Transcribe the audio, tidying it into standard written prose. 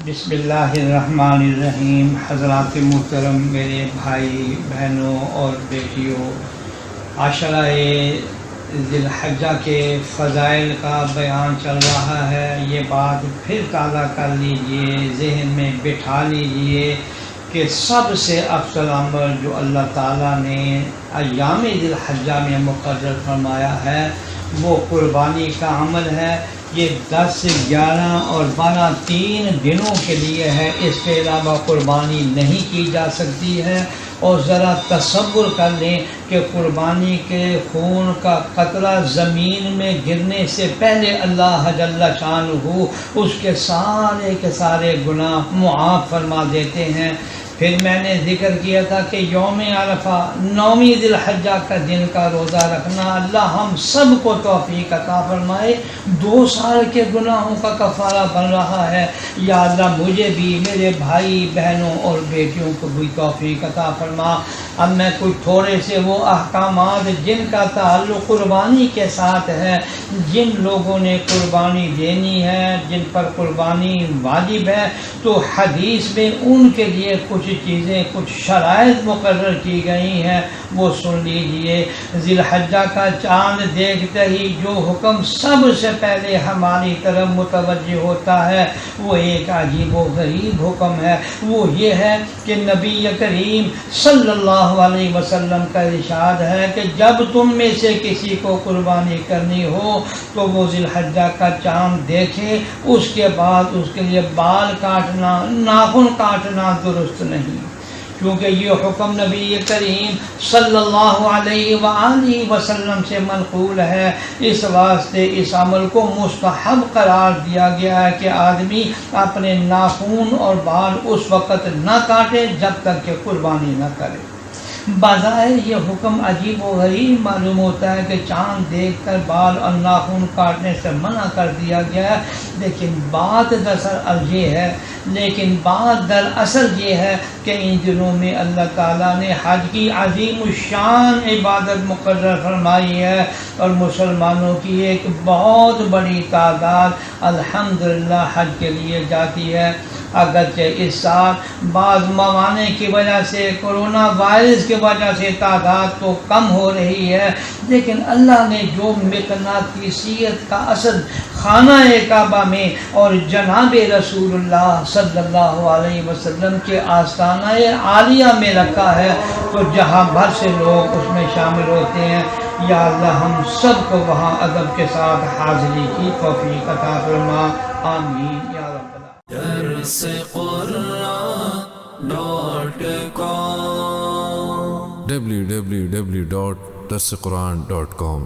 بسم اللہ الرحمن الرحیم۔ حضرات محترم، میرے بھائی بہنوں اور بیٹیوں، عشرہ ذی الحجہ کے فضائل کا بیان چل رہا ہے۔ یہ بات پھر تازہ کر لیجئے، ذہن میں بٹھا لیجئے کہ سب سے افضل عمل جو اللہ تعالیٰ نے ایام ذی الحجہ میں مقرر فرمایا ہے وہ قربانی کا عمل ہے۔ یہ 10، 11 اور 12 3 دنوں کے لیے ہے، اس کے علاوہ قربانی نہیں کی جا سکتی ہے۔ اور ذرا تصور کر لیں کہ قربانی کے خون کا قطرہ زمین میں گرنے سے پہلے اللہ جل شانہ اس کے سارے گناہ معاف فرما دیتے ہیں۔ پھر میں نے ذکر کیا تھا کہ یوم عرفہ 9ویں ذی الحجہ کا دن کا روزہ رکھنا، اللہ ہم سب کو توفیق عطا فرمائے۔ 2 سال کے گناہوں کا کفارہ بن رہا ہے۔ یا اللہ مجھے بھی، میرے بھائی بہنوں اور بیٹیوں کو بھی توفیق عطا فرما۔ اب میں کچھ تھوڑے سے وہ احکامات جن کا تعلق قربانی کے ساتھ ہے، جن لوگوں نے قربانی دینی ہے، جن پر قربانی واجب ہے، تو حدیث میں ان کے لیے کچھ چیزیں، کچھ شرائط مقرر کی گئی ہیں، وہ سن لیجئے۔ ذی الحجہ کا چاند دیکھتے ہی جو حکم سب سے پہلے ہماری طرف متوجہ ہوتا ہے وہ ایک عجیب و غریب حکم ہے۔ وہ یہ ہے کہ نبی کریم صلی اللہ علیہ وسلم کا ارشاد ہے کہ جب تم میں سے کسی کو قربانی کرنی ہو تو وہ ذی الحجہ کا چاند دیکھے، اس کے بعد اس کے لیے بال کاٹنا، ناخن کاٹنا درست نہیں، کیونکہ یہ حکم نبی کریم صلی اللہ علیہ وآلہ وسلم سے منقول ہے۔ اس واسطے اس عمل کو مستحب قرار دیا گیا ہے کہ آدمی اپنے ناخن اور بال اس وقت نہ کاٹے جب تک کہ قربانی نہ کرے۔ بظاہر یہ حکم عجیب و غریب معلوم ہوتا ہے کہ چاند دیکھ کر بال اور ناخن کاٹنے سے منع کر دیا گیا ہے، لیکن بات دراصل یہ ہے کہ ان دنوں میں اللہ تعالیٰ نے حج کی عظیم الشان عبادت مقرر فرمائی ہے، اور مسلمانوں کی ایک بہت بڑی تعداد الحمدللہ حج کے لیے جاتی ہے۔ اگرچہ اس سال بعض موانع کی وجہ سے، کرونا وائرس کی وجہ سے تعداد تو کم ہو رہی ہے، لیکن اللہ نے جو مقناطیسیت کا اثر خانہ کعبہ میں اور جناب رسول اللہ صلی اللہ علیہ وسلم کے آستانہ عالیہ میں رکھا ہے، تو جہاں بھر سے لوگ اس میں شامل ہوتے ہیں۔ یا اللہ ہم سب کو وہاں ادب کے ساتھ حاضری کی توفیق عطا فرما، آمین یا رب۔ www.darsequran.com